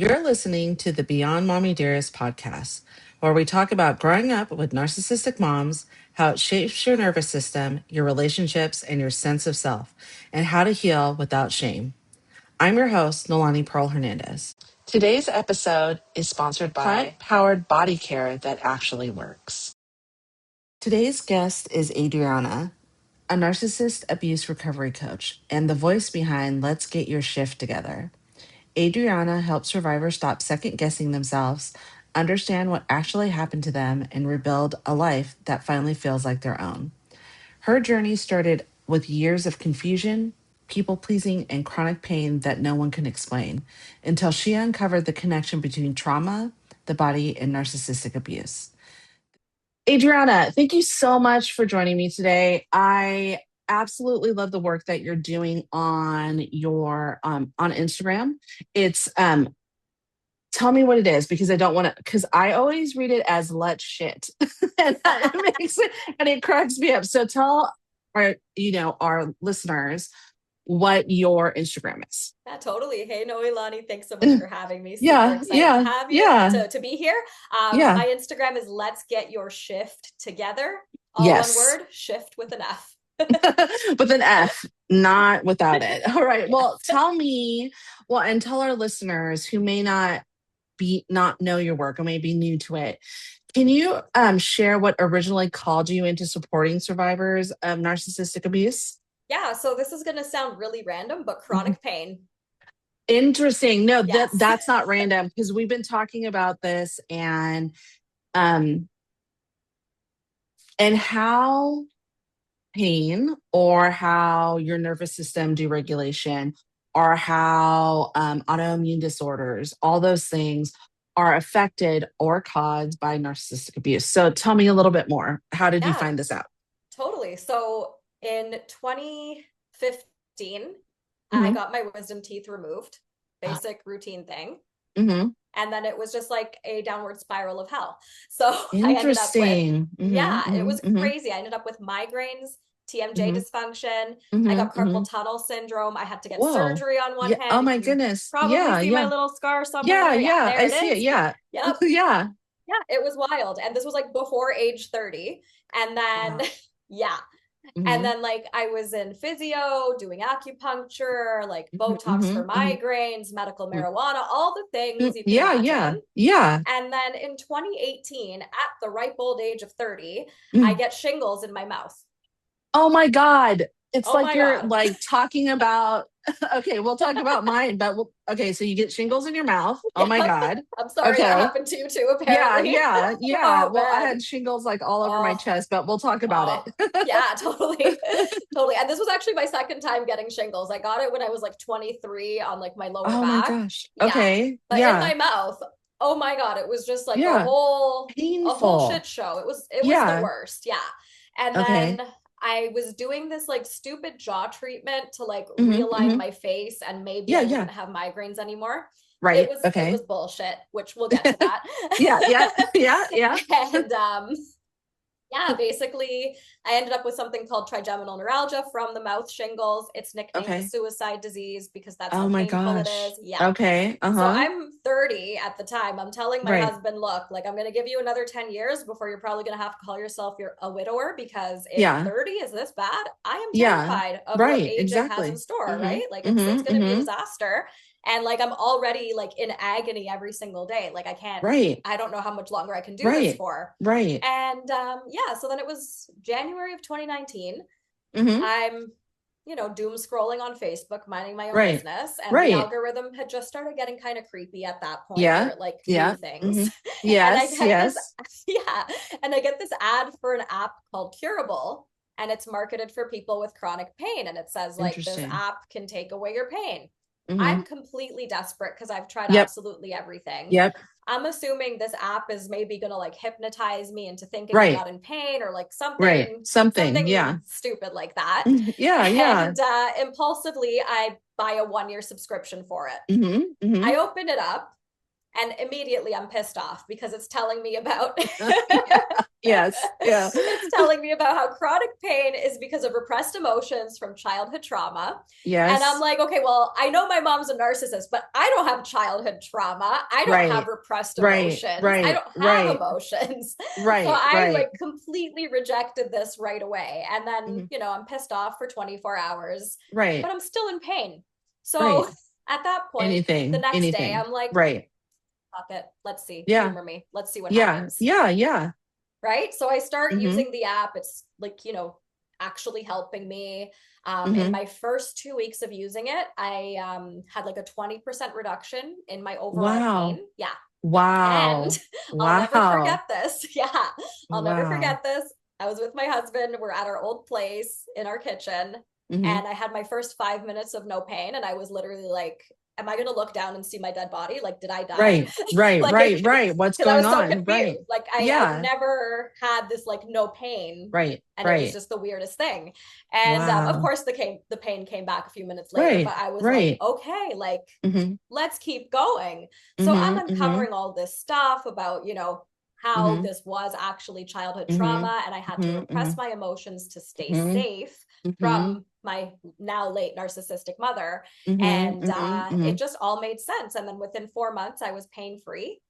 You're listening to the Beyond Mommy Dearest podcast, where we talk about growing up with narcissistic moms, how it shapes your nervous system, your relationships, and your sense of self, and how to heal without shame. I'm your host, Nolani Pearl Hernandez. Today's episode is sponsored by plant-powered body care that actually works. Today's guest is Adriana, a narcissist abuse recovery coach, and the voice behind Let's Get Your Shift Together. Adriana helps survivors stop second guessing themselves, understand what actually happened to them, and rebuild a life that finally feels like their own. Her journey started with years of confusion, people pleasing, and chronic pain that no one can explain until she uncovered the connection between trauma, the body, and narcissistic abuse. Adriana, thank you so much for joining me today. I absolutely love the work that you're doing on your on Instagram. It's tell me what it is because I don't want to because I always read it as let shit. And that makes it and it cracks me up. So tell our listeners what your Instagram is. Yeah, totally. Hey, Noelani, thanks so much for having me. Super Yeah, excited to yeah, have you yeah, to be here. yeah. My Instagram is Let's Get Your Shift Together. All one Yes. word, shift with an F. With an F, not without it. All right. Yes. Well, and tell our listeners who may not know your work or may be new to it. Can you share what originally called you into supporting survivors of narcissistic abuse? Yeah, so this is going to sound really random, but chronic pain. Interesting. No, Yes. that's not random because we've been talking about this um and how pain or how your nervous system deregulation or how autoimmune disorders, all those things are affected or caused by narcissistic abuse. So tell me a little bit more. How did you Yeah, find this out? totally. So in 2015, I Mm-hmm. got my wisdom teeth removed, basic routine thing. Mm-hmm. And then it was just like a downward spiral of hell. So I ended up with, Interesting. yeah, Mm-hmm. it was Mm-hmm. crazy. I ended up with migraines, TMJ Mm-hmm. dysfunction. I Mm-hmm. got Mm-hmm. carpal tunnel syndrome. I had to get Whoa. surgery on one Yeah. Oh hand. You my can goodness. probably Yeah. see my Yeah. little scar Yeah. somewhere. Yeah, Yeah. there I it see it. is. Yeah. Yep. Yeah. Yeah, it was wild. And this was like before age 30. And then, Wow. yeah, and Mm-hmm. then like I was in physio, doing acupuncture, like Mm-hmm. Botox for Mm-hmm. migraines, medical Mm-hmm. marijuana, all the things you can Yeah. Yeah. imagine. Yeah. And then in 2018, at the ripe old age of 30, I Mm. get shingles in my mouth. Oh my God. It's Oh like my you're God. like talking about, okay, we'll talk about mine, but okay, so you get shingles in your mouth. Oh my Yep. God. I'm sorry that Okay. happened to you too, Yeah, apparently. yeah, yeah. Oh Well, I man. had shingles like all over my Oh, chest, but we'll talk about oh. it. Yeah, totally. Totally. And this was actually my second time getting shingles. I got it when I was like 23 on like my lower Oh my back. gosh. Yeah. Okay. But in Yeah. my mouth, oh my God, it was just like Yeah. a whole shit Painful. show. It was the Yeah. worst. Yeah. And then Okay. I was doing this like stupid jaw treatment to like Hmm. realign Hmm. my face and maybe Yeah, I yeah. wouldn't have migraines anymore. It Right. was it Okay. was bullshit, which we'll get to that. Yeah, yeah, yeah, yeah. And yeah, basically, I ended up with something called trigeminal neuralgia from the mouth shingles. It's nicknamed the Okay. suicide disease because that's Oh how my painful it gosh. is. Yeah. Okay. So Uh-huh. I'm 30 at the time. I'm telling my Right. husband, look, like I'm going to give you another 10 years before you're probably going to have to call yourself a widower because if Yeah. 30 is this bad, I am Yeah. terrified of what Right. age has in Exactly. store, Mm-hmm. right? Like it's Mm-hmm. going to be a Mm-hmm. disaster. And like I'm already like in agony every single day. Like Right. I don't know how much longer I can do this Right. for. Right. And yeah, so then it was January of 2019. Mm-hmm. I'm, doom scrolling on Facebook, minding my own Right. business. And the Right. algorithm had just started getting kind of creepy at that point where Yeah. it like knew Yeah. things. Mm-hmm. And I Yes. get this, Yes. yeah, and I get this ad for an app called Curable. And it's marketed for people with chronic pain. And it says, like, this Interesting. app can take away your pain. Mm-hmm. I'm completely desperate because I've tried Yep. absolutely everything. Yep. I'm assuming this app is maybe going to like hypnotize me into thinking I'm Right. not in pain or like Right. something Something. something Yeah. stupid like that. Yeah. Yeah. And impulsively I buy a 1-year subscription for it. Mm-hmm. Mm-hmm. I open it up And immediately I'm pissed off because it's telling me about Yes. Yeah. it's telling me about how chronic pain is because of repressed emotions from childhood trauma. And I'm Yes. like, okay, well, I know my mom's a narcissist, but I don't have childhood trauma. I don't have Right. repressed Right. emotions. I Right. don't have Right. emotions. So Right. I Right. like completely rejected this right away. And then, Mhm. I'm pissed off for 24 hours, but Right. I'm still in pain. So Right. at that point, the Anything. next day, Anything. I'm like, Right. fuck it. Let's see. Yeah. Humor me. Let's see what Yeah. happens. Yeah. Yeah. Right. So I start Mm-hmm. using the app. It's like, actually helping me. In Mm-hmm. my first 2 weeks of using it, I had like a 20% reduction in my overall Wow. pain. Yeah. And Wow. I'll never Wow. forget this. Yeah. I'll never Wow. forget this. I was with my husband. We're at our old place in our kitchen. Mm-hmm. And I had my first 5 minutes of no pain. And I was literally like, am I going to look down and see my dead body? Like, did I die? Right. Right. Like, Right. Right. What's because I going was so on? Right. confused. Like, I've Yeah. never had this like no pain. Right. And it was Right. just the weirdest thing. And of Wow. course, the pain came back a few minutes later, Right. but I was like, Right. okay, like, Mm-hmm. let's keep going. So I'm Mm-hmm. Mm-hmm. uncovering all this stuff about, how Mm-hmm. this was actually childhood Mm-hmm. trauma. And I had to repress Mm-hmm. my emotions to stay Mm-hmm. safe Mm-hmm. from my now late narcissistic mother. Mm-hmm. And Mm-hmm. it Mm-hmm. just all made sense. And then within 4 months, I was pain free.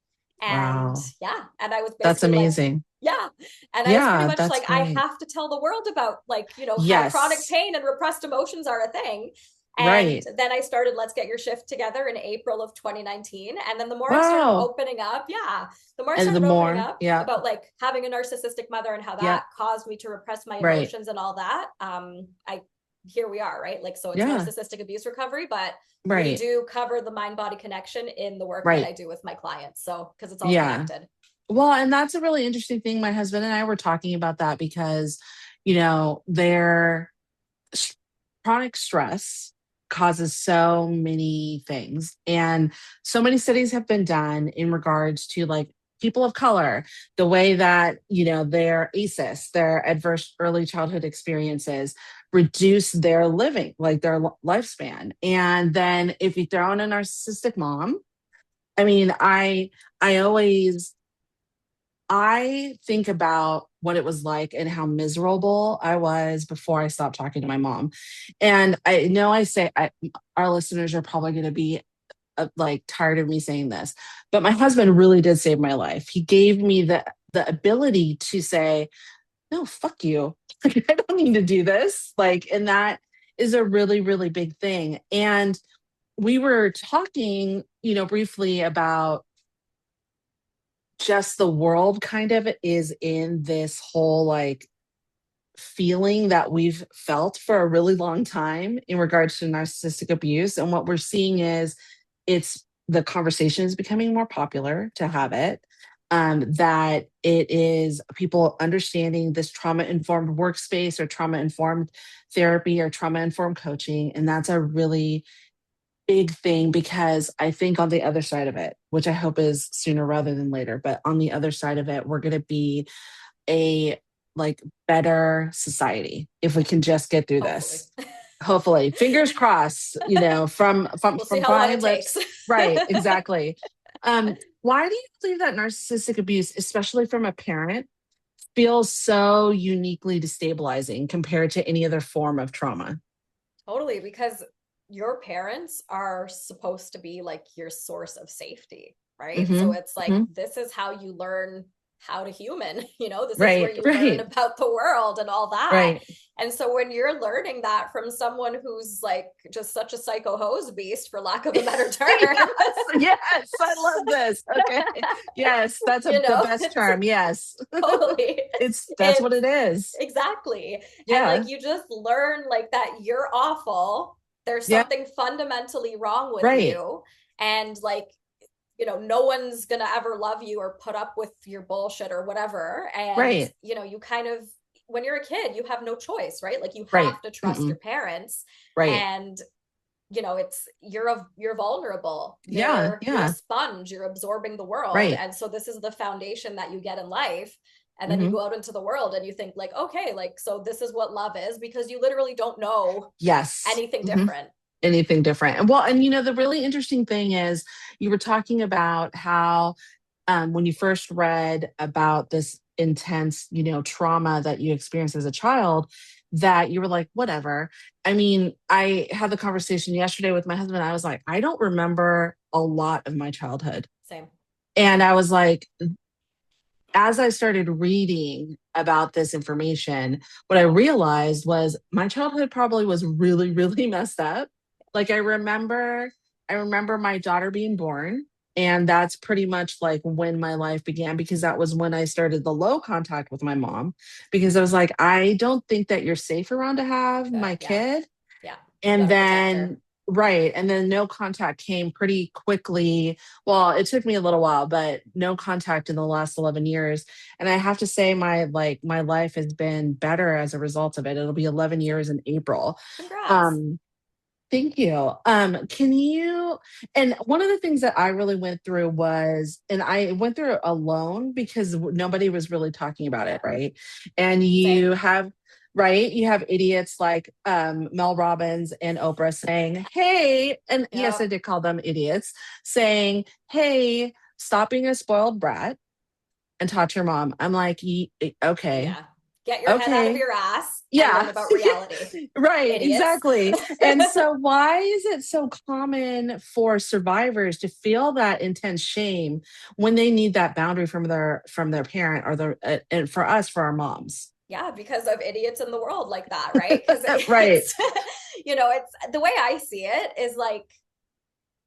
And Wow. yeah, and I was That's basically like, amazing. yeah. And I was pretty Yeah, much that's like, I great. have to tell the world about like, how chronic Yes. pain and repressed emotions are a thing. And Right. then I started Let's Get Your Shift Together in April of 2019. And then the more I started Wow. opening up, yeah, the more I And the started opening more, up yeah. about like having a narcissistic mother and how Yep. that caused me to repress my Right. emotions and all that. I Here we are, right? Like, so it's Yeah. narcissistic abuse recovery, but we Right. do cover the mind body connection in the work that I Right. do with my clients. So, because it's all Yeah. connected. Well, and that's a really interesting thing. My husband and I were talking about that because, their chronic stress causes so many things. And so many studies have been done in regards to like people of color, the way that, their ACEs, their adverse early childhood experiences, reduce their living, like their lifespan. And then if you throw in a narcissistic mom, I mean, I think about what it was like and how miserable I was before I stopped talking to my mom. And I know our listeners are probably going to be like tired of me saying this, but my husband really did save my life. He gave me the ability to say, no, fuck you. Like, I don't need to do this. Like, and that is a really, really big thing. And we were talking, briefly about just the world kind of is in this whole like feeling that we've felt for a really long time in regards to narcissistic abuse. And what we're seeing is the conversation is becoming more popular to have it. That it is people understanding this trauma informed workspace or trauma informed therapy or trauma informed coaching. And that's a really big thing because I think on the other side of it, which I hope is sooner rather than later, but on the other side of it, we're going to be a like better society if we can just get through Hopefully. this. Hopefully, fingers crossed. From We'll see from how long my it takes. lips. Right? Exactly. Why do you believe that narcissistic abuse, especially from a parent, feels so uniquely destabilizing compared to any other form of trauma? Totally, because your parents are supposed to be like your source of safety, right? So Mm-hmm. it's like, Hmm. this is how you learn how to human, this is where Right. you learn Right. about the world and all that. Right. And so when you're learning that from someone who's like just such a psycho hose beast, for lack of a better term, Yes, yes, I love this. Okay. Yes, that's the best it's term. Yes. totally, That's what it's it is. exactly. And like Yeah. you just learn like that you're awful. There's Yeah. something fundamentally wrong with Right. you. And like, no one's gonna ever love you or put up with your bullshit or whatever. And, Right. you kind of, when you're a kid, you have no choice, right? Like you Right. have to trust your Mm-mm. parents. Right. And it's you're vulnerable, Yeah. you're a Yeah. sponge, you're absorbing the world. Right. And so this is the foundation that you get in life. And then you Hmm. go out into the world and you think like, okay, like, so this is what love is, because you literally don't know Yes. anything Hmm. different. anything different. And well, and the really interesting thing is you were talking about how when you first read about this intense, trauma that you experienced as a child, that you were like, whatever. I mean, I had the conversation yesterday with my husband. I was like, I don't remember a lot of my childhood. Same. And I was like, as I started reading about this information, what I realized was my childhood probably was really, really messed up. Like I remember my daughter being born, and that's pretty much like when my life began because that was when I started the low contact with my mom because I was like, I don't think that you're safe around to have my Yeah. kid. Yeah. You And gotta protect her. then, right. And then no contact came pretty quickly. Well, it took me a little while, but no contact in the last 11 years. And I have to say, my life has been better as a result of it. It'll be 11 years in April. Congrats. Um, Thank you. Can you, and one of the things that I really went through was, and I went through it alone because nobody was really talking about Yeah. it, right? And Same. you have idiots like Mel Robbins and Oprah saying, hey, and yes, I Yep. did call them idiots, saying, hey, stop being a spoiled brat and talk to your mom. I'm like, okay, Yeah. Get your head out of okay. your ass and learn Yeah. about reality. Right, Idiots. exactly. And so why is it so common for survivors to feel that intense shame when they need that boundary from their parent or and for us for our moms? Yeah, because of idiots in the world like that, right? Because Right. it's, it's the way I see it is like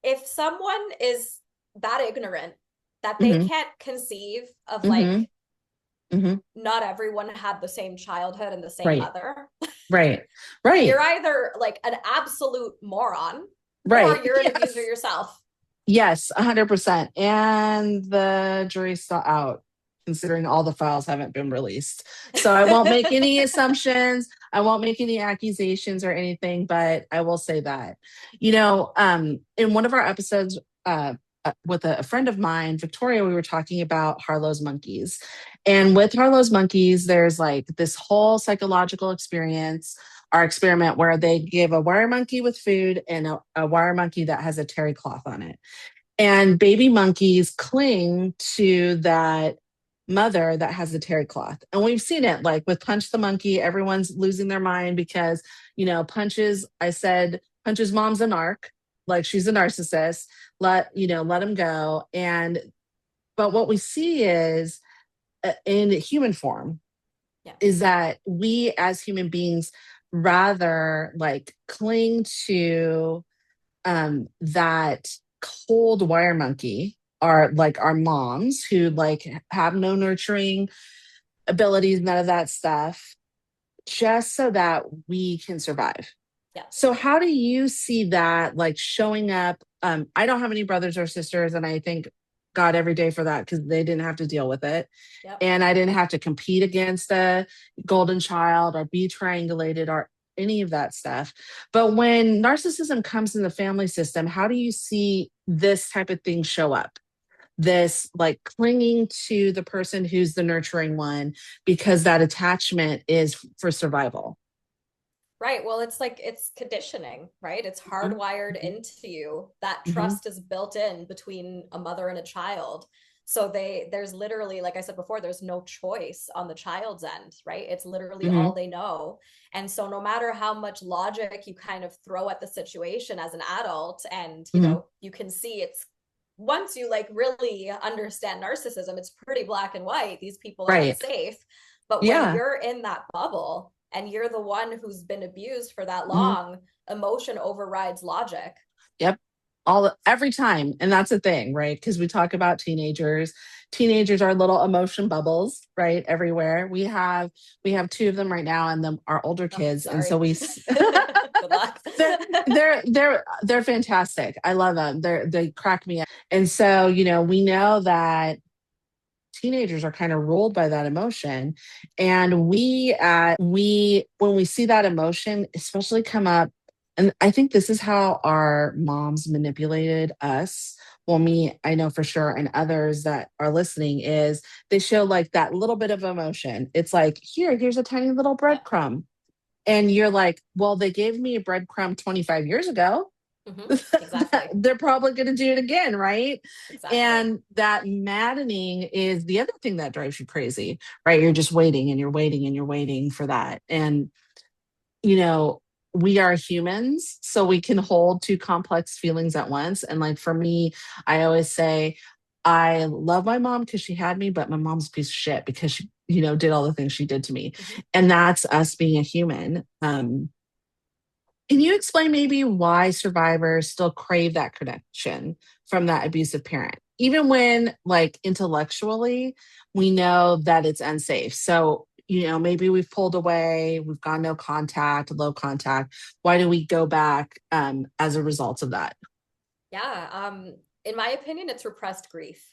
if someone is that ignorant that they Mhm. can't conceive of Mhm. like Mhm. not everyone had the same childhood and the same Right. mother, Right. you're Right. either like an absolute moron or Right. you're an abuser Yes. yourself. Yes, 100%. And the jury's still out, considering all the files haven't been released. So I won't make any assumptions. I won't make any accusations or anything, but I will say that, in one of our episodes with a friend of mine, Victoria, we were talking about Harlow's monkeys. And with Harlow's monkeys, there's like this whole psychological experience our experiment where they give a wire monkey with food and a wire monkey that has a terry cloth on it. And baby monkeys cling to that mother that has the terry cloth. And we've seen it like with Punch the Monkey, everyone's losing their mind because, Punch's mom's a narc, like she's a narcissist, let him go. But what we see is in human form Yeah. is that we as human beings rather like cling to that cold wire monkey are like our moms who like have no nurturing abilities, none of that stuff, just so that we can survive. Yeah. So how do you see that like showing up? I don't have any brothers or sisters, and I thank God every day for that because they didn't have to deal with it. Yep. And I didn't have to compete against a golden child or be triangulated or any of that stuff. But when narcissism comes in the family system, how do you see this type of thing show up? This like clinging to the person who's the nurturing one because that attachment is for survival. Right. Well, it's like it's conditioning, right? It's hardwired Mhm. into you. That Mhm. trust is built in between a mother and a child. So there's literally, like I said before, there's no choice on the child's end, right? It's literally all Mhm. they know. And so no matter how much logic you kind of throw at the situation as an adult, and Mhm. you can see it's once you like really understand narcissism, it's pretty black and white. These people are Right. unsafe. But when Yeah. you're in that bubble and you're the one who's been abused for that Mhm. long, emotion overrides logic. Yep. Every time. And that's a thing, right? Because we talk about teenagers. Teenagers are little emotion bubbles, right? Everywhere. We have two of them right now and then our older Oh, kids. And so sorry. we Good luck. they're they're fantastic. I love them. They crack me up. And so, we know that teenagers are kind of ruled by that emotion. And we when we see that emotion, especially come up, and I think this is how our moms manipulated us. Well, me, I know for sure, and others that are listening, is they show like that little bit of emotion. It's like, here's a tiny little Yeah. breadcrumb. And you're like, well, they gave me a breadcrumb 25 years ago. Exactly. They're probably going to do it again, right? Exactly. And that maddening is the other thing that drives you crazy, right? You're just waiting and you're waiting and you're waiting for that. And, you know, we are humans, so we can hold two complex feelings at once. And like for me, I always say, I love my mom because she had me, but my mom's a piece of shit because she, did all the things she did to me. Mm-hmm. And that's us being a human. Can you explain maybe why survivors still crave that connection from that abusive parent? Even when, like, intellectually, we know that it's unsafe. So, maybe we've pulled away, we've gone no contact, low contact. Why do we go back as a result of that? Yeah. In my opinion, it's repressed grief,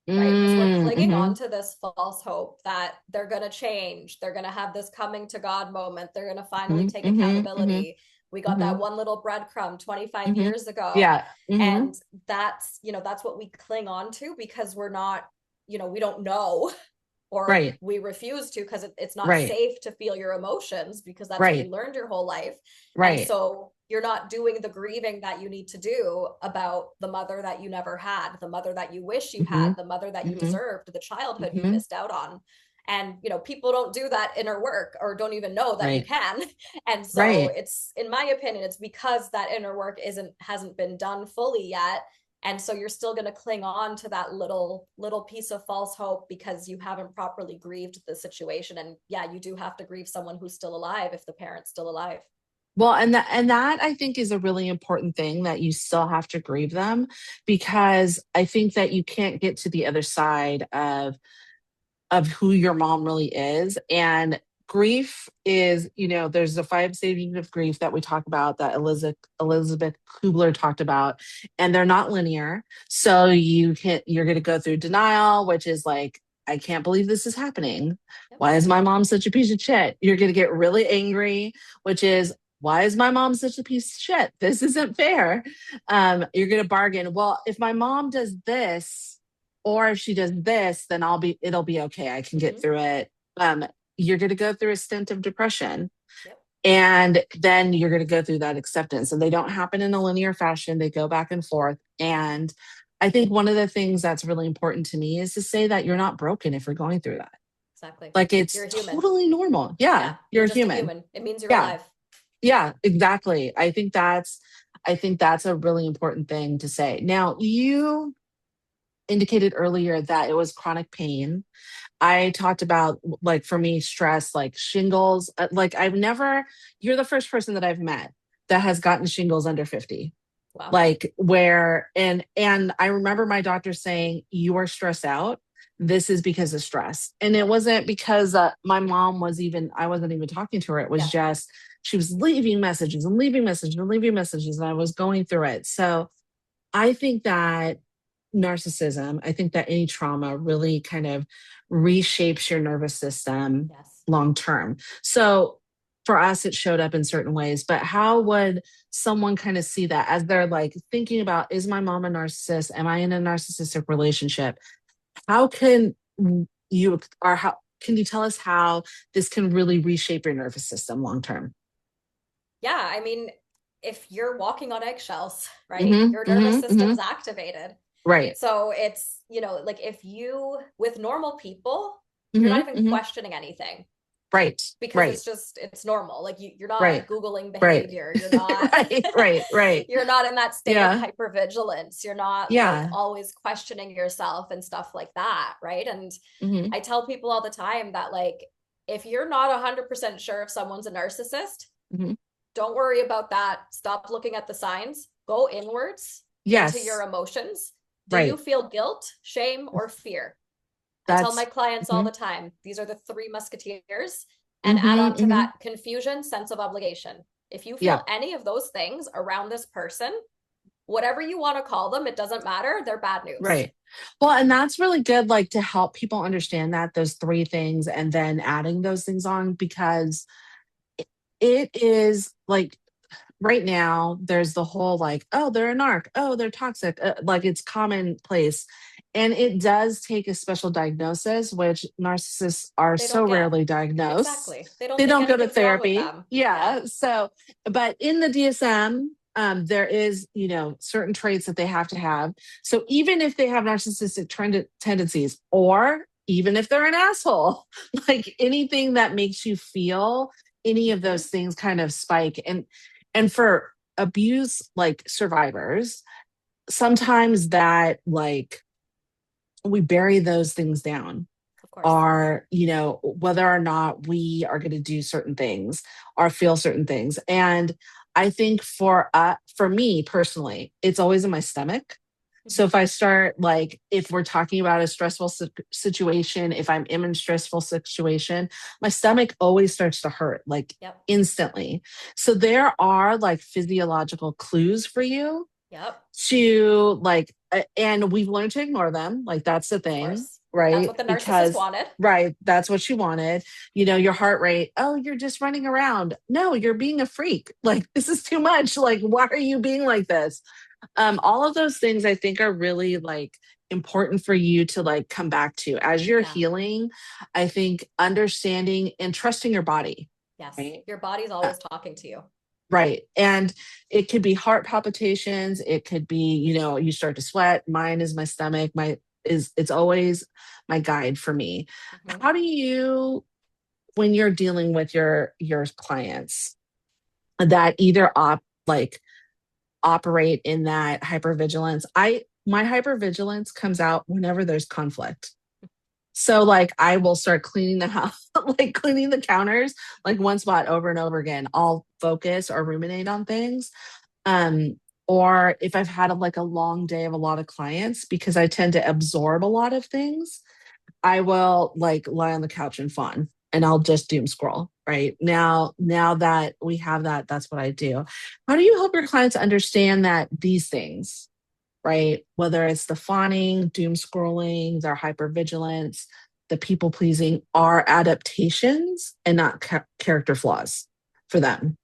right? Because we're Mm, clinging on hmm to this false hope that they're going to change. They're going to have this coming to God moment. They're going to finally hmm take hmm hmm accountability. We got hmm that one little breadcrumb 25 hmm years ago. Yeah. Hmm. And that's what we cling on to because we're not, we don't know or Right. we refuse to because it's not Right. safe to feel your emotions because that's what you Right. learned your whole life. And Right. so you're not doing the grieving that you need to do about the mother that you never had, the mother that you wish you Hmm. had, the mother that you hmm deserved, the childhood you hmm missed out on. And people don't do that inner work or don't even know that you Right. can. And so Right. it's, in my opinion, it's because that inner work hasn't been done fully yet. And so you're still going to cling on to that little piece of false hope because you haven't properly grieved the situation. And yeah, you do have to grieve someone who's still alive if the parent's still alive. Well, and that I think is a really important thing, that you still have to grieve them, because I think that you can't get to the other side of who your mom really is. And grief is, there's the five stages of grief that we talk about, that Elizabeth Kubler talked about, and they're not linear. So you're going to go through denial, which is like, I can't believe this is happening. Yep. Why is my mom such a piece of shit? You're going to get really angry, which is, why is my mom such a piece of shit? This isn't fair. You're going to bargain. Well, if my mom does this, or if she does this, then it'll be okay. I can get Mm-hmm. through it. Um, you're going to go through a stint of depression, Yep. and then you're going to go through that acceptance. And they don't happen in a linear fashion, they go back and forth. And I think one of the things that's really important to me is to say that you're not broken if you're going through that. Exactly. Like, it's You're a human. totally normal. Yeah, Yeah. you're You're a just a human. human. It means you're Yeah. alive. Yeah, exactly. I think that's a really important thing to say. Now, you indicated earlier that it was chronic pain. I talked about, like, for me, stress, like shingles. Like, you're the first person that I've met that has gotten shingles under 50. Wow. Like, where, and I remember my doctor saying, you are stressed out. This is because of stress. And it Yep. wasn't because my mom I wasn't even talking to her. It was Yeah. just, she was leaving messages and leaving messages and leaving messages. And I was going through it. So I think that I think that any trauma really kind of reshapes your nervous system Yes. long term. So for us, it showed up in certain ways, but how would someone kind of see that as they're like thinking about, is my mom a narcissist? Am I in a narcissistic relationship? How can how can you tell us how this can really reshape your nervous system long term? Yeah. I mean, if you're walking on eggshells, right, Mm-hmm, your nervous mm-hmm, mm-hmm. system's activated. Right. So it's, like if you, with normal people, you're not Mm-hmm, even mm-hmm. questioning anything Right. because Right. it's normal. Like you're Right. not Googling Right. behavior. You're not, Right. Right. Right. you're not in that state of Yeah. hypervigilance. You're not like Yeah. always questioning yourself and stuff like that. Right. And Hmm. I tell people all the time that, like, if you're not 100% sure if someone's a narcissist, Hmm. don't worry about that. Stop looking at the signs. Go inwards into your Yes. emotions. Do you Right. feel guilt, shame, or fear? I tell my That's. clients all Hmm. the time, these are the three musketeers, and add Hmm. on to Hmm. that confusion, sense of obligation. If you feel Yeah. any of those things around this person, whatever you want to call them, it doesn't matter. They're bad news. Right. Well, and that's really good, like, to help people understand that, those three things, and then adding those things on, because it is like, right now there's the whole like, oh, they're a narc, oh, they're toxic, like it's commonplace. And it does take a special diagnosis, which narcissists are They so don't get. rarely diagnosed. Exactly. They don't They think don't go to anything's wrong with therapy. them. Yeah. Yeah. So, but in the DSM, there is, certain traits that they have to have. So even if they have narcissistic tendencies, or even if they're an asshole, like anything that makes you feel any of Hmm. those things kind of spike. And for abuse like survivors, sometimes that like we bury those things down, Of course. are, whether or not we are going to do certain things or feel certain things. And I think for me personally, it's always in my stomach. So Hmm. if I start like, if we're talking about a stressful situation, if I'm in a stressful situation, my stomach always starts to hurt like Yep. instantly. So there are like physiological clues for you Yep. to like, and we've learned to ignore them. Like that's the Of thing, course. That's right? what the narcissist Because, wanted. right, that's what she wanted. Your heart rate, oh, you're just running around. No, you're being a freak. Like, this is too much. Like, why are you being like this? All of those things I think are really like important for you to like come back to as you're Yeah. healing. I think understanding and trusting your body, Yes. right? Your body's always talking to you. Right. And it could be heart palpitations. It could be, you start to sweat. Mine is my stomach. It's always my guide for me. Hmm. How do you, when you're dealing with your clients that either like operate in that hypervigilance? My hypervigilance comes out whenever there's conflict. So like I will start cleaning the house, like cleaning the counters, like one spot over and over again. I'll focus or ruminate on things. Um, or if I've had like a long day of a lot of clients, because I tend to absorb a lot of things, I will like lie on the couch and fawn and I'll just doom scroll. Right now that we have that, that's what I do. How do you help your clients understand that these things, right? Whether it's the fawning, doom scrolling, their hypervigilance, the people pleasing, are adaptations and not character flaws for them.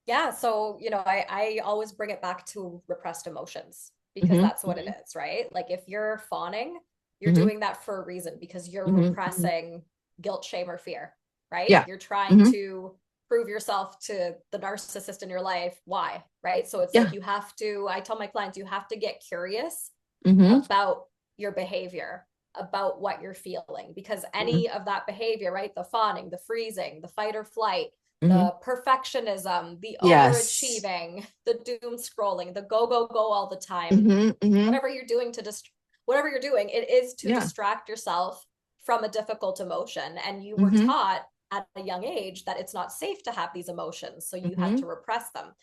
Yeah. So, I always bring it back to repressed emotions because Hmm. that's what it is, right? Like if you're fawning, you're Hmm. doing that for a reason because you're Hmm. Hmm. repressing guilt, shame, or fear, right? Yeah. You're trying Hmm. to prove yourself to the narcissist in your life. Why? Right. So it's like Yeah. I tell my clients, you have to get curious Hmm. about your behavior, about what you're feeling, because Hmm. any of that behavior, right? The fawning, the freezing, the fight or flight, Hmm. the perfectionism, the Yes. overachieving, the doom scrolling, the go, go, go all the time, Hmm. Hmm. whatever you're doing whatever you're doing, it is to Yeah. distract yourself from a difficult emotion. And you were Hmm. taught at a young age that it's not safe to have these emotions. So you had Hmm. to repress them.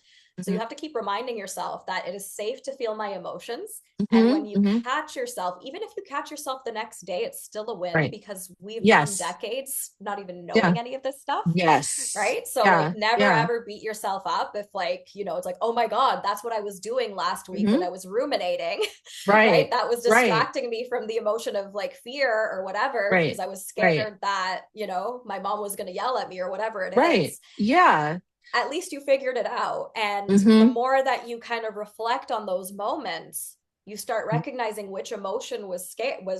So you Hmm. have to keep reminding yourself that it is safe to feel my emotions. And Hmm. when you Hmm. catch yourself, even if you catch yourself the next day, it's still a win Right. because we've gone Yes. decades not even Yeah. knowing any of this stuff. Yes. Right. So, like, Yeah. never Yeah. ever beat yourself up if, like, it's like, oh my God, that's what I was doing last week when Hmm. I was ruminating. Right. Right. That was Right. distracting me from the emotion of like fear or whatever because Right. I was Right. scared that, my mom was going to yell at me or whatever it Right. is. Yeah. At least you figured it out. And the Hmm. more that you kind of reflect on those moments, you start recognizing which emotion was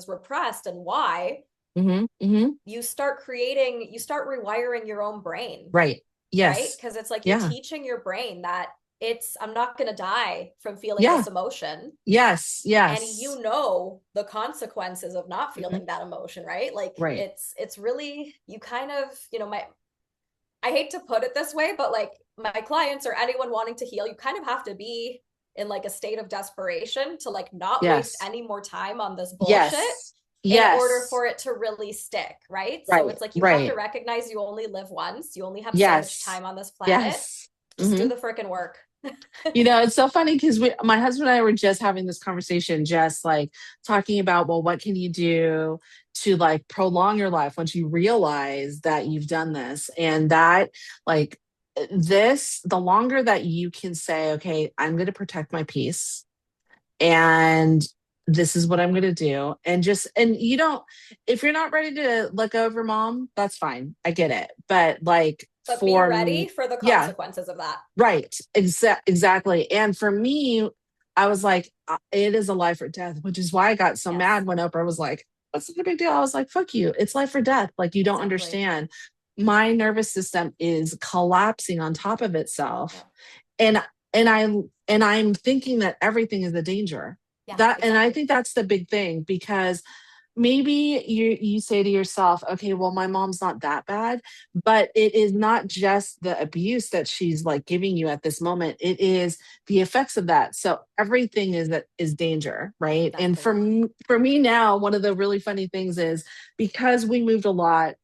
repressed and why. Hmm. Hmm. You start rewiring your own brain, Right. right? Yes. Because it's like you're Yeah. teaching your brain that I'm not going to die from feeling Yeah. this emotion. Yes. And Yes. the consequences of not Hmm. feeling that emotion, right? Like Right. it's really, you kind of, I hate to put it this way, but like my clients or anyone wanting to heal, you kind of have to be in like a state of desperation to like not waste Yes. any more time on this bullshit Yes. in order Yes. for it to really stick, right? So Right. it's like you have to Right. recognize you only live once, you only have so much Yes. time on this planet. Yes. Just do Hmm. the freaking work. It's so funny because my husband and I were just having this conversation, just like talking about, well, what can you do to like prolong your life once you realize that you've done this? And that, like, the longer that you can say, okay, I'm going to protect my peace and this is what I'm going to do. And you don't, if you're not ready to let go of your mom, that's fine. I get it. But like, But be for ready me. for the Yeah, consequences of that. right. Exactly. And for me, I was like, it is a life or death, which is why I got so Yes, mad when Oprah was like, what's the big deal? I was like, fuck you. It's life or death. Like, you don't exactly. understand. My nervous system is collapsing on top of itself. Yep. And I'm thinking that everything is a danger. Yeah, That, and I exactly. think that's the big thing, because maybe you say to yourself, okay, well, my mom's not that bad, but it is not just the abuse that she's like giving you at this moment. It is the effects of that. So everything is danger, right? And Exactly. for me now, one of the really funny things is, because we moved a lot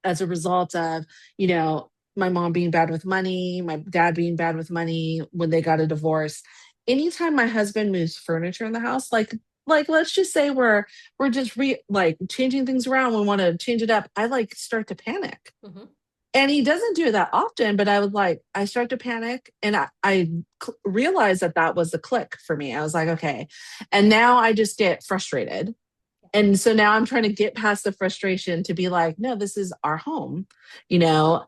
as a result of, you know, my mom being bad with money, my dad being bad with money when they got a divorce. Anytime my husband moves furniture in the house, like let's just say we're just like changing things around, we want to change it up, I like start to panic. Mm-hmm. And he doesn't do that often, but I start to panic, and I realized that that was the click for me. I was like, okay. And now I just get frustrated, and so now I'm trying to get past the frustration to be like, no, this is our home. You know,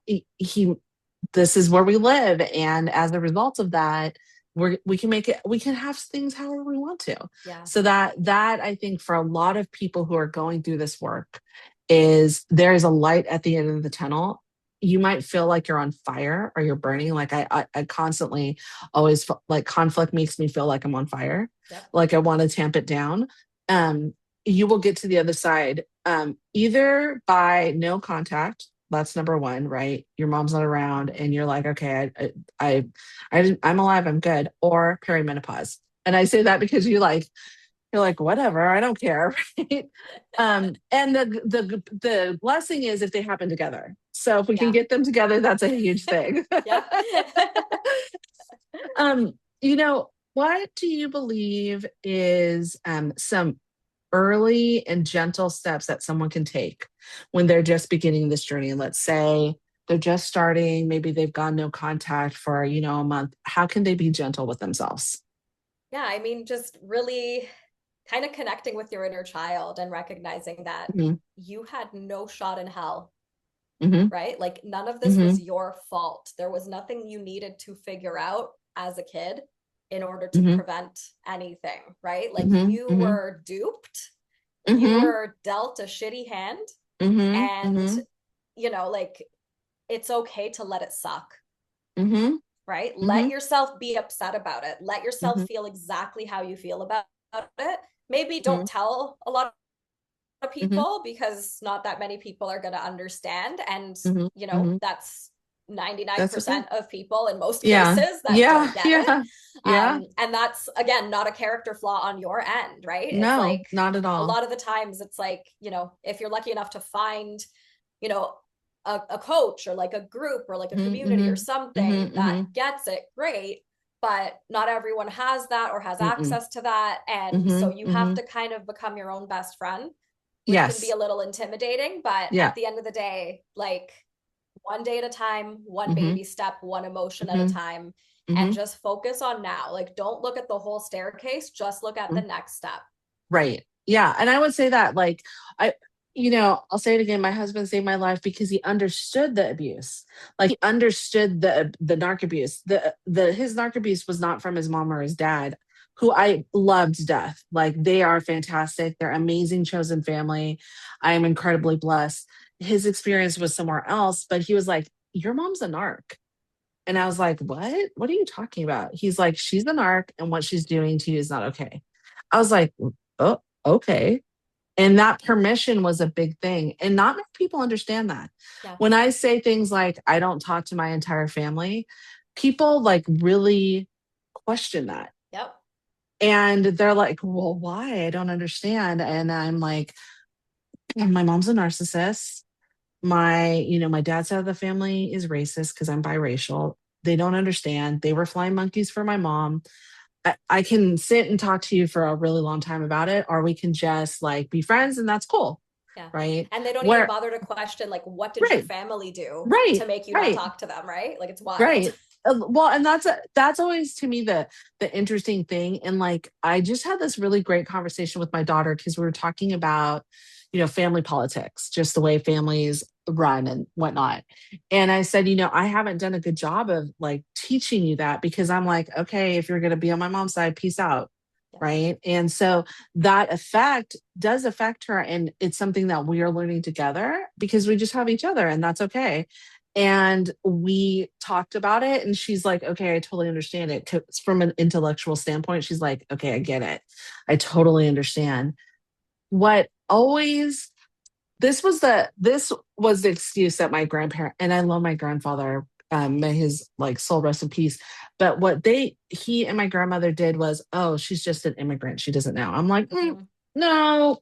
this is where we live. And as a result of that, we can make it, we can have things however we want to. Yeah. So that I think for a lot of people who are going through this work, is there is a light at the end of the tunnel. You might feel like you're on fire or you're burning. Like I constantly always like, conflict makes me feel like I'm on fire. Yep. Like I want to tamp it down. Um, you will get to the other side, either by no contact. That's number one, right? Your mom's not around, Mm-hmm. and you're like, okay, I'm alive, I'm good. Or perimenopause, and I say that because you're like, whatever, I don't care, right? And the blessing is if they happen together. So if we can Yeah. get them together, that's a huge thing. Yeah. um, what do you believe is some early and gentle steps that someone can take when they're just beginning this journey? Let's say they're just starting, maybe they've gone no contact for, a month. How can they be gentle with themselves? Yeah, I mean, just really kind of connecting with your inner child and recognizing that Hmm. you had no shot in hell, Hmm. right? Like none of this was Hmm. your fault. There was nothing you needed to figure out as a kid in order to Hmm. prevent anything, right? Like Hmm. you Hmm. were duped, you Hmm. were dealt a shitty hand, Hmm. and Hmm. like it's okay to let it suck, Hmm. right? Let Hmm. yourself be upset about it. Let yourself Hmm. feel exactly how you feel about it. Maybe don't Hmm. tell a lot of Hmm. people because not that many people are going to understand. And, Hmm. Hmm. that's That's okay. 99% of people in most Yeah. cases that don't Yeah. get it. Yeah. Yeah. And that's, again, not a character flaw on your end, right? It's No, like not at a all. lot of the times it's like, if you're lucky enough to find, you know, a coach or like a group or like a Hmm. community or Hmm. something that Hmm. gets it, great. But not everyone has that or has Hmm. access to that. And so Hmm. you have Hmm. to kind of become your own best friend, which can be Yes. a little intimidating. But at Yeah. the end of the day, like one day at a time, one Hmm. baby step, one emotion at a Hmm. time, and Hmm. just focus on now. Like, don't look at the whole staircase, just look at the next step. Right. Yeah. And I would say that, like, I, I'll say it again. My husband saved my life because he understood the abuse. Like, he understood the narc abuse. His narc abuse was not from his mom or his dad, who I loved to death. Like, they are fantastic. They're amazing chosen family. I am incredibly blessed. His experience was somewhere else, but he was like, your mom's a narc. And I was like, what? What are you talking about? He's like, she's the narc, and what she's doing to you is not okay. I was like, oh, okay. And that permission was a big thing. And not many people understand that. Yeah. When I say things like, I don't talk to my entire family, people like really question that. Yep. And they're like, well, why? I don't understand. And I'm like, my mom's a narcissist. My dad's side of the family is racist because I'm biracial. They don't understand. They were flying monkeys for my mom. I can sit and talk to you for a really long time about it, or we can just like be friends, and that's cool. Yeah. Right. And they don't even Where, bother to question, like, what did your right, family do to right, make you not right, talk to them, right? Like, it's wild. right. Well, and that's always to me the interesting thing. And like I just had this really great conversation with my daughter because we were talking about, family politics, just the way families run and whatnot. And I said, I haven't done a good job of like teaching you that because I'm like, okay, if you're gonna be on my mom's side, peace out. Yeah. Right. And so that effect does affect her. And it's something that we are learning together because we just have each other and that's okay. And we talked about it and she's like, okay, I totally understand it. 'Cause from an intellectual standpoint, she's like, okay, I get it. I totally understand. What always this was the excuse that my grandparent, and I love my grandfather, may his like soul rest in peace. But what he and my grandmother did was, oh, she's just an immigrant. She doesn't know. I'm like, no,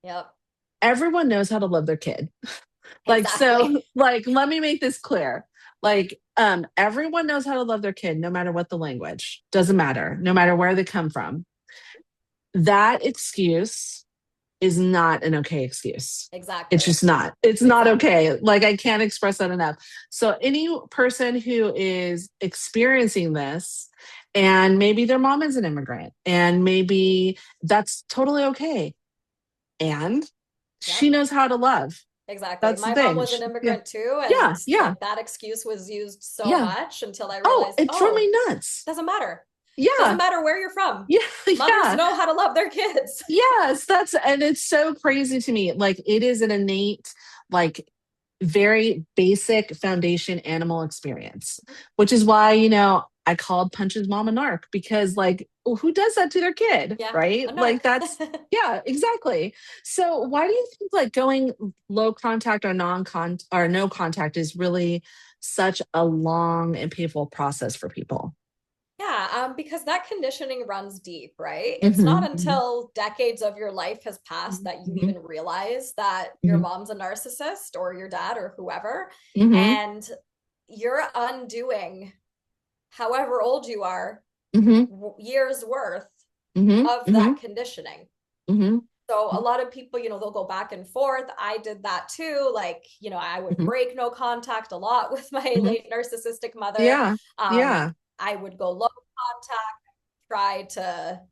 Yep. everyone knows how to love their kid. Like, Exactly. so, like, let me make this clear. Like, everyone knows how to love their kid, no matter what the language. Doesn't matter, no matter where they come from. That excuse is not an okay excuse. It's Exactly. just not. It's not Exactly. okay. Like, I can't express that enough. So, any person who is experiencing this, and maybe their mom is an immigrant, and maybe that's totally okay. And she Yep. knows how to love. Exactly. That's the My mom thing. was an Yeah. immigrant too, Yeah. and Yeah. like that excuse was used so Yeah. much until I Oh, realized, it drove oh, me nuts. doesn't matter. Doesn't Yeah. matter where you're from. Yeah. Mothers Yeah. know how to love their kids. Yes. And it's so crazy to me. Like, it is an innate, like, very basic foundation animal experience, which is why, I called Punch's mom a narc because, like, well, who does that to their kid? Yeah, Right. a narc. Like, yeah, exactly. So, why do you think, like, going low contact or or no contact is really such a long and painful process for people? Yeah, because that conditioning runs deep, right? It's not Hmm. until decades of your life has passed that you Hmm. even realize that your Hmm. mom's a narcissist or your dad or whoever, Hmm. and you're undoing however old you are, Hmm. years worth Hmm. of Hmm. that conditioning. Hmm. So a lot of people, they'll go back and forth. I did that too. Like, I would Hmm. break no contact a lot with my Hmm. late narcissistic mother. Yeah. Um, Yeah. I would go low contact, try to,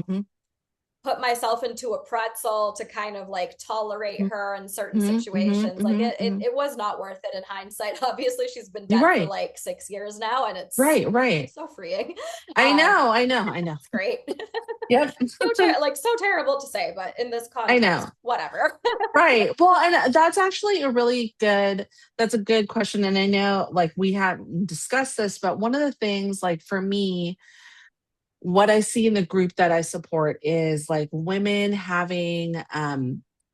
Hmm. put myself into a pretzel to kind of like tolerate Hmm. her in certain Hmm. Hmm. situations. Like Hmm. it was not worth it in hindsight. Obviously, she's been You're dead for right. like 6 years now, and it's Right. Right. so freeing. I Um, know. I know. I know. it's great. Yep. So terrible to say, but in this I know. context, whatever. Right. Well, and that's actually that's a good question. And I know like we hadn't discussed this, but one of the things like for me, what I see in the group that I support is like women having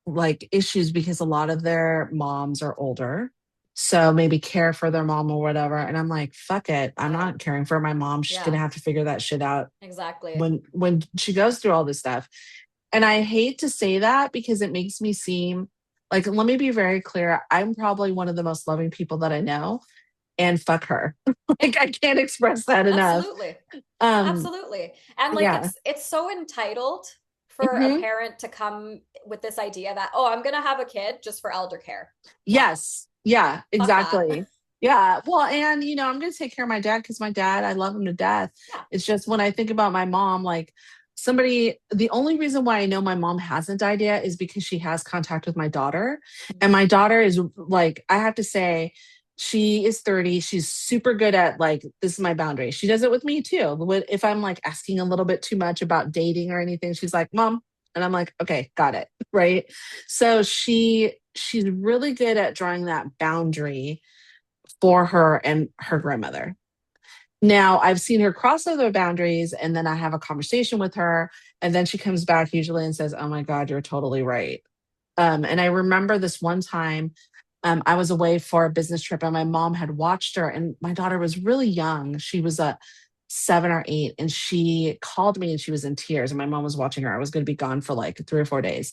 like issues because a lot of their moms are older. So maybe care for their mom or whatever. And I'm like, fuck it. I'm Yeah, not caring for my mom. She's yeah, gonna have to figure that shit out exactly. when she goes through all this stuff. And I hate to say that because it makes me seem like, let me be very clear. I'm probably one of the most loving people that I know, and fuck her. Yeah, Like, I can't express that enough. absolutely. Um, Absolutely. And like yeah. it's so entitled for a Hmm. parent to come with this idea that, oh, I'm gonna have a kid just for elder care. No, Yes. Yeah, fuck that. exactly. Yeah. Well, and I'm going to take care of my dad because my dad, I love him to death. Yeah. It's just when I think about my mom, like the only reason why I know my mom hasn't died yet is because she has contact with my daughter. And my daughter is like, I have to say, she is 30. She's super good at like, this is my boundary. She does it with me too. If I'm like asking a little bit too much about dating or anything, she's like, Mom. And I'm like, okay, got it. Right. So she's really good at drawing that boundary for her and her grandmother. Now, I've seen her cross other boundaries and then I have a conversation with her and then she comes back usually and says, "Oh my god, you're totally right." And I remember this one time I was away for a business trip and my mom had watched her and my daughter was really young. She was a 7 or 8 and she called me and she was in tears and my mom was watching her. I was going to be gone for like 3 or 4 days.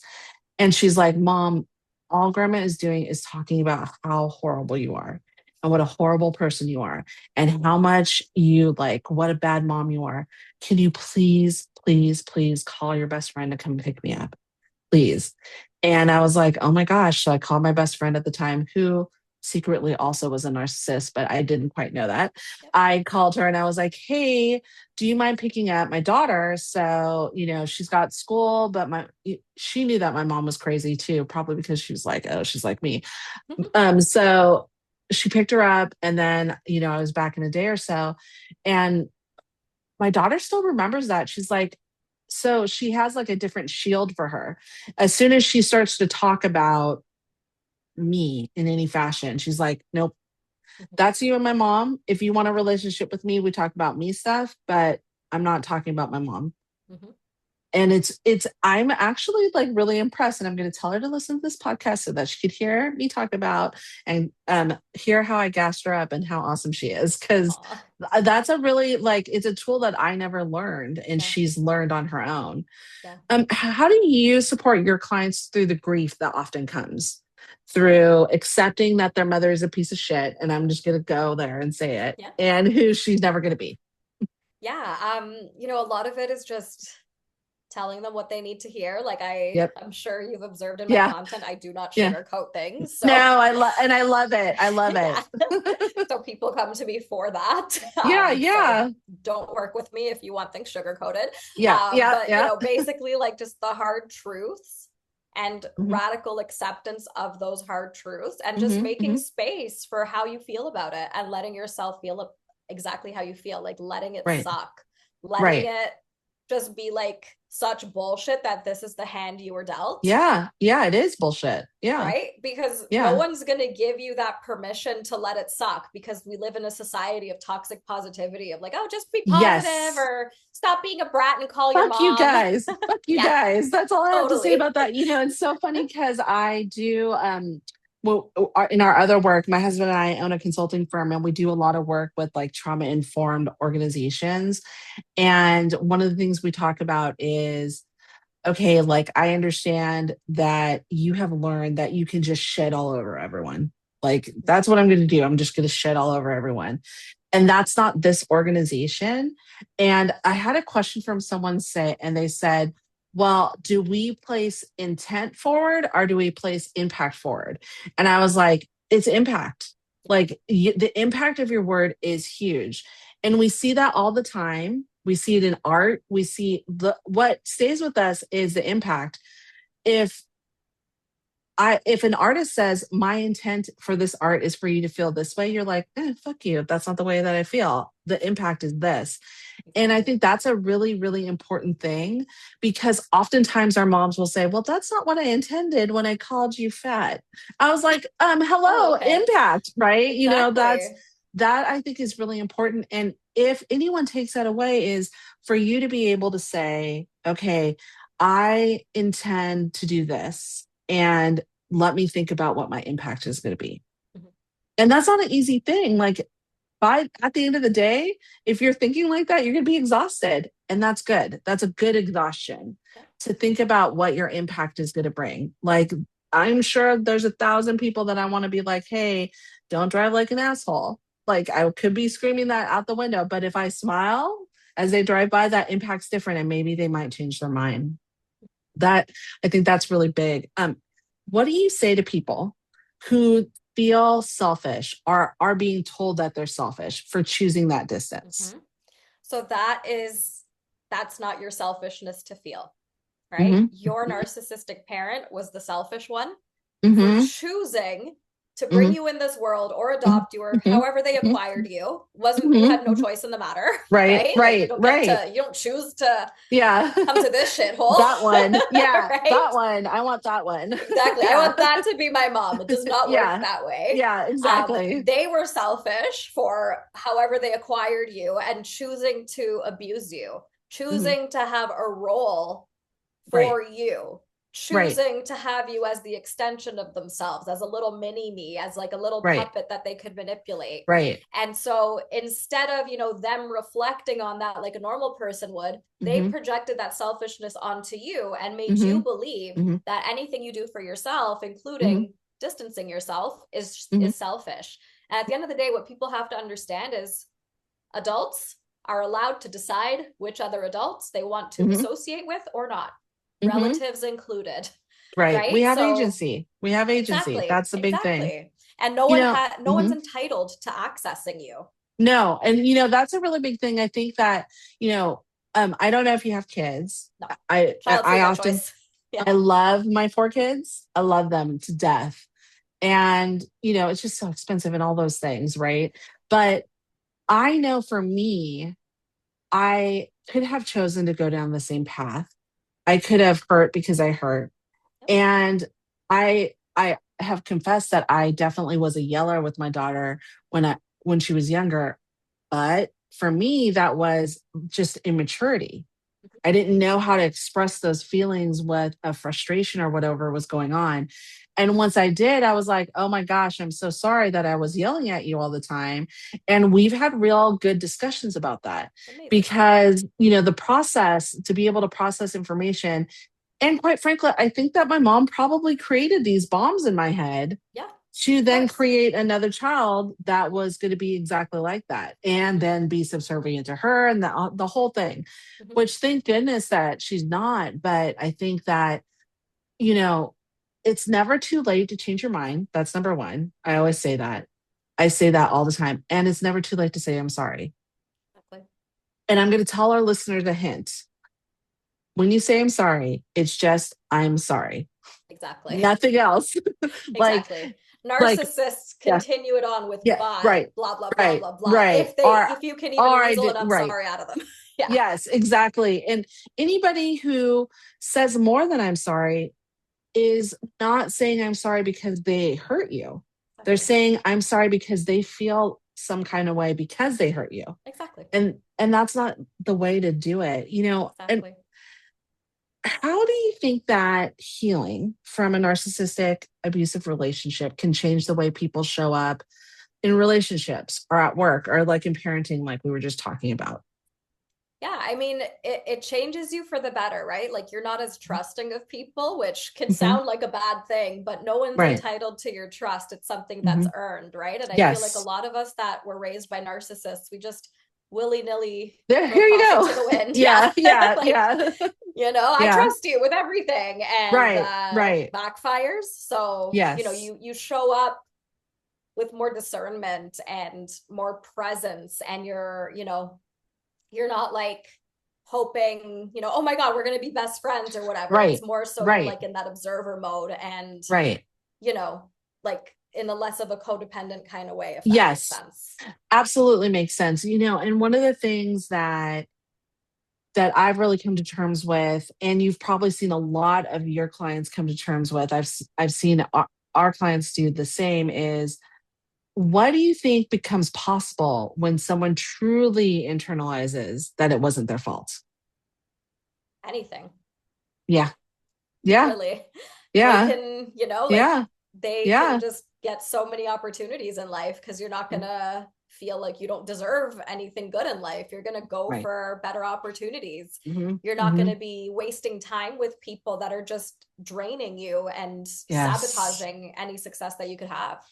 And she's like, Mom, all grandma is doing is talking about how horrible you are and what a horrible person you are and how much you like, what a bad mom you are. Can you please, please, please call your best friend to come pick me up? Please. And I was like, oh my gosh. So I called my best friend at the time who secretly also was a narcissist, but I didn't quite know that. Yep. I called her and I was like, hey, do you mind picking up my daughter? So, she's got school, but she knew that my mom was crazy too, probably because she was like, oh, she's like me. So she picked her up, and then, I was back in a day or so, and my daughter still remembers that. She's like, so she has like a different shield for her. As soon as she starts to talk about me in any fashion, she's like, nope, that's you and my mom. If you want a relationship with me, we talk about me stuff, but I'm not talking about my mom. Mm-hmm. And I'm actually like really impressed. And I'm going to tell her to listen to this podcast so that she could hear me talk about and hear how I gassed her up and how awesome she is. Cause that's a really like, it's a tool that I never learned, and Yeah. she's learned on her own. Yeah. How do you support your clients through the grief that often comes through accepting that their mother is a piece of shit? And I'm just going to go there and say it, Yeah. and who she's never going to be. Yeah. A lot of it is just telling them what they need to hear. Like Yep. I'm sure you've observed in my Yeah. content, I do not Yeah. sugarcoat things. No, So I love it. I love yeah. it. So people come to me for that. Yeah, So yeah. don't work with me if you want things sugar-coated. Yeah, yeah, But yeah. basically like just the hard truths and Mm-hmm. radical acceptance of those hard truths, and just Mm-hmm. making Mm-hmm. space for how you feel about it and letting yourself feel exactly how you feel, like letting it Right. suck, letting Right. it just be like such bullshit that this is the hand you were dealt. Yeah. Yeah, it is bullshit. Yeah. Right? Because no Yeah. one's going to give you that permission to let it suck, because we live in a society of toxic positivity of like, oh, just be positive, Yes. or stop being a brat and call your Fuck you mom. guys. Fuck you Yeah, guys. That's all I have to say totally. about that. It's so funny because I do well, in our other work, my husband and I own a consulting firm, and we do a lot of work with like trauma informed organizations. And one of the things we talk about is, okay, like I understand that you have learned that you can just shit all over everyone. Like that's what I'm going to do. I'm just going to shit all over everyone. And that's not this organization. And I had a question from someone and they said, well, do we place intent forward or do we place impact forward? And I was like, it's impact. Like the impact of your word is huge. And we see that all the time. We see it in art. We see what stays with us is the impact. If if an artist says my intent for this art is for you to feel this way, you're like, fuck you. That's not the way that I feel. The impact is this. And I think that's a really, really important thing, because oftentimes our moms will say, well, that's not what I intended when I called you fat. I was like, Oh, hello, okay. impact, right? Exactly. That I think is really important. And if anyone takes that away, is for you to be able to say, okay, I intend to do this, and let me think about what my impact is going to be. Mm-hmm. And that's not an easy thing. Like at the end of the day, if you're thinking like that, you're going to be exhausted. And that's good. That's a good exhaustion, Yeah. to think about what your impact is going to bring. Like, I'm sure there's 1,000 people that I want to be like, hey, don't drive like an asshole. Like, I could be screaming that out the window, but if I smile as they drive by, that impact's different, and maybe they might change their mind. That, I think that's really big. What do you say to people who feel selfish or are being told that they're selfish for choosing that distance? Mm-hmm. So that's not your selfishness to feel, right? Mm-hmm. Your narcissistic parent was the selfish one for Mm-hmm. choosing to bring Mm-hmm. you in this world or Mm-hmm. adopt you or however they acquired you. Wasn't You had no Mm-hmm. choice in the matter, Right, right? Like right, right. you don't choose to Yeah. come to this shithole, That one. Yeah, right? that one. I want that one. Exactly. I Yeah. want that to be my mom. It does not work Yeah. that way. Yeah, exactly. They were selfish for however they acquired you and choosing to abuse you, Mm-hmm. choosing to have a role Right, for you, right, choosing to have you as the extension of themselves, as a little mini me, as like a little right, puppet that they could manipulate. right. And so instead of, them reflecting on that like a normal person would, they Mm-hmm. projected that selfishness onto you and made Mm-hmm. you believe Mm-hmm. that anything you do for yourself, Mm-hmm. including distancing yourself, is Mm-hmm. selfish. And at the end of the day, what people have to understand is adults are allowed to decide which other adults they want to Mm-hmm. associate with or not, Mm-hmm. relatives included, Right. We right? have So agency. We have agency. exactly, That's the big thing. exactly. And no one's mhm. entitled to accessing you. No. And, that's a really big thing. I think that, I don't know if you have kids. No, child free I by often, choice. Yeah. I love my 4 kids. I love them to death. And, it's just so expensive and all those things. Right. But I know for me, I could have chosen to go down the same path. I could have hurt because I hurt. Yep. And I have confessed that I definitely was a yeller with my daughter when she was younger. But for me, that was just immaturity. I didn't know how to express those feelings with a frustration or whatever was going on. And once I did, I was like, oh my gosh, I'm so sorry that I was yelling at you all the time. And we've had real good discussions about that Amazing. because, the process to be able to process information. And quite frankly, I think that my mom probably created these bombs in my head Yeah, to of then course. create another child that was going to be exactly like that and then be subservient to her and the whole thing, Mm-hmm. which thank goodness that she's not. But I think that, you know, it's never too late to change your mind. That's number one. I always say that. I say that all the time. And it's never too late to say, I'm sorry. Exactly. And I'm going to tell our listeners a hint. When you say I'm sorry, it's just, I'm sorry. Exactly. Nothing else. like, Exactly. like, Narcissists yeah, continue it on with yeah, but right, blah blah blah right, blah blah. right. If you can even Or I weasel did, an I'm right. sorry out of them. Yeah. Yes, exactly. And anybody who says more than I'm sorry is not saying I'm sorry because they hurt you. They're Exactly. saying I'm sorry because they feel some kind of way because they hurt you. Exactly. And that's not the way to do it. And Exactly. how do you think that healing from a narcissistic abusive relationship can change the way people show up in relationships or at work or like in parenting, like we were just talking about? Yeah, I mean, it changes you for the better, right? Like you're not as trusting of people, which can Hmm. sound like a bad thing, but no one's Right. entitled to your trust. It's something that's Hmm. earned, right? And I feel like a Yes. lot of us that were raised by narcissists, we just willy-nilly There, throw here you caution go. to the wind. Yeah. Yeah, yeah, Like, yeah. I Yeah. trust you with everything and Right, right. backfires. So, Yes. you show up with more discernment and more presence and you're not like hoping, oh my God, we're going to be best friends or whatever. It's Right, more so you're right, like in that observer mode and, right. like in a less of a codependent kind of way, if that makes Yes, sense. absolutely makes sense. And one of the things that I've really come to terms with, and you've probably seen a lot of your clients come to terms with, I've seen our clients do the same, is what do you think becomes possible when someone truly internalizes that it wasn't their fault? Anything, Yeah, yeah, really. They yeah, can, like yeah, they can yeah. just get so many opportunities in life because you're not going to feel like you don't deserve anything good in life. You're going to go Right. for better opportunities. Hmm. You're not going Hmm. to be wasting time with people that are just draining you and Yes. sabotaging any success that you could have.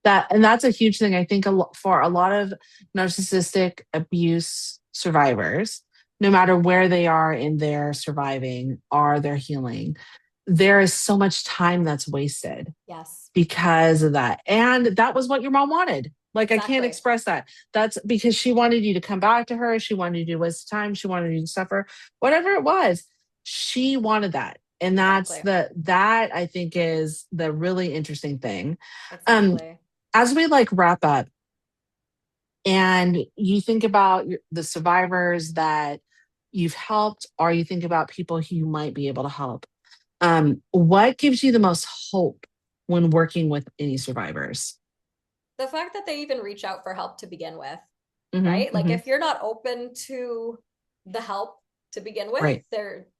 That's a huge thing. I think for a lot of narcissistic abuse survivors, no matter where they are in their surviving or their healing, there is so much time that's wasted Yes, because of that. And that was what your mom wanted. Like, I can't exactly. express that. That's because she wanted you to come back to her. She wanted you to waste time. She wanted you to suffer, whatever it was. She wanted that. And Exactly. that I think is the really interesting thing. Um, Exactly. as we like wrap up and you think about the survivors that you've helped, or you think about people who you might be able to help, what gives you the most hope when working with any survivors? The fact that they even reach out for help to begin with, Hmm. right? Like Hmm. if you're not open to the help to begin with, Right,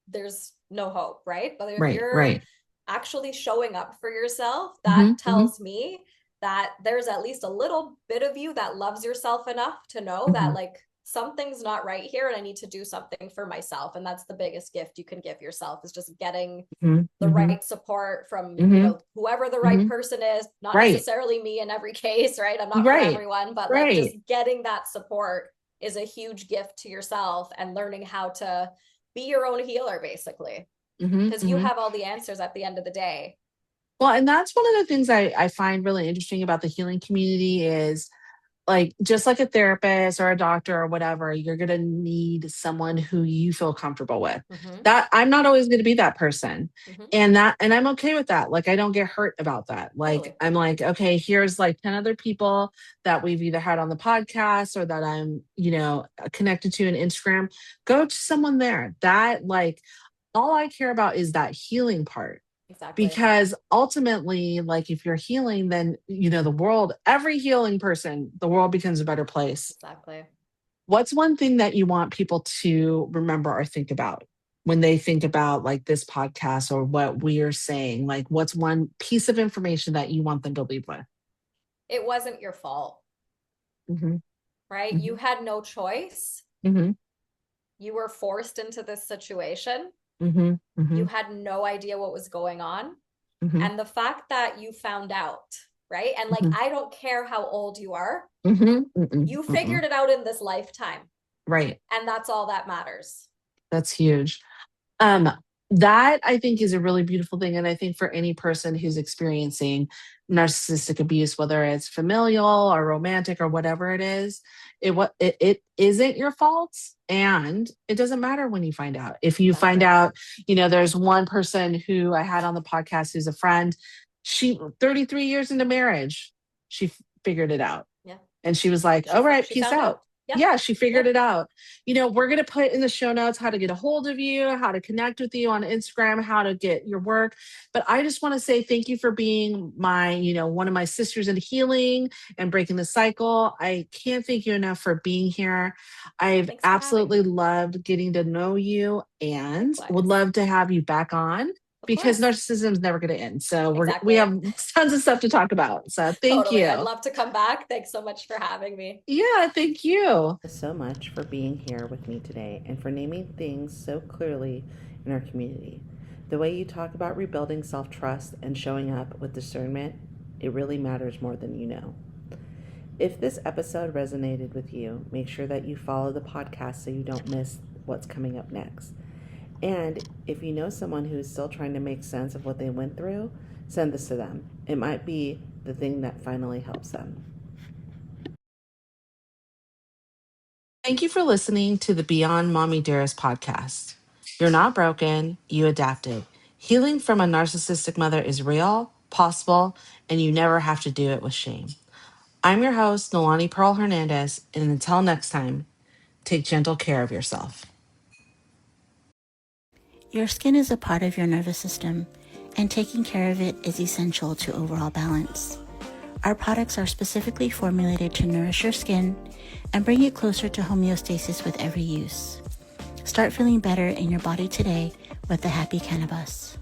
there's no hope, right? But if right, you're right. actually showing up for yourself, Hmm. that Hmm. tells me that there's at least a little bit of you that loves yourself enough to know that Hmm. like something's not right here and I need to do something for myself. And that's the biggest gift you can give yourself is just getting Hmm. the Hmm. right support from, Hmm. whoever the right Hmm. person is, not Right, necessarily me in every case, right? I'm not for right, everyone, but like just right. getting that support is a huge gift to yourself and learning how to be your own healer basically Hmm. because you Hmm. have all the answers at the end of the day. Well, and that's one of the things I find really interesting about the healing community is like just like a therapist or a doctor or whatever, you're going to need someone who you feel comfortable with. Mm-hmm. That I'm not always going to be that person. Mm-hmm. And I'm okay with that. Like I don't get hurt about that. Like Totally. I'm like, okay, here's like 10 other people that we've either had on the podcast or that I'm, connected to on Instagram. Go to someone there. That like all I care about is that healing part Exactly. because ultimately like if you're healing then the world every healing person the world becomes a better place. Exactly. What's one thing that you want people to remember or think about when they think about like this podcast or what we're saying? Like what's one piece of information that you want them to leave with? It wasn't your fault, Hmm. right? You Hmm. had no choice. Hmm. You were forced into this situation. Hmm. You Hmm. had no idea what was going on. Hmm. And the fact that you found out, right? And like, Hmm. I don't care how old you are, Hmm. Hmm. you Hmm. figured it out in this lifetime. Right. And that's all that matters. That's huge. Um, that I think is a really beautiful thing. And I think for any person who's experiencing narcissistic abuse, whether it's familial or romantic or whatever it is, it isn't your fault. And it doesn't matter when you find out. If you find Exactly. out, there's one person who I had on the podcast who's a friend, she 33 years into marriage, she figured it out. Yeah. And she was like, She all right, she peace found out. out. Yep. Yeah, she figured Yep. it out. We're going to put in the show notes how to get a hold of you, how to connect with you on Instagram, how to get your work. But I just want to say thank you for being one of my sisters in healing and breaking the cycle. I can't thank you enough for being here. I've Thanks for having absolutely me. loved getting to know you and would Likewise. love to have you back on Of because course. narcissism is never going to end. So we Exactly. have tons of stuff to talk about. So thank Totally. I'd you. love to come back. Thanks so much for having me. Yeah, thank you. So much for being here with me today and for naming things so clearly in our community. The way you talk about rebuilding self trust and showing up with discernment, it really matters more than you know. If this episode resonated with you, make sure that you follow the podcast so you don't miss what's coming up next. And if you know someone who is still trying to make sense of what they went through, send this to them. It might be the thing that finally helps them. Thank you for listening to the Beyond Mommy Dearest podcast. You're not broken, you adapted. Healing from a narcissistic mother is real, possible, and you never have to do it with shame. I'm your host, Nolani Pearl Hernandez, and until next time, take gentle care of yourself. Your skin is a part of your nervous system, and taking care of it is essential to overall balance. Our products are specifically formulated to nourish your skin and bring it closer to homeostasis with every use. Start feeling better in your body today with the Happy Cannabis.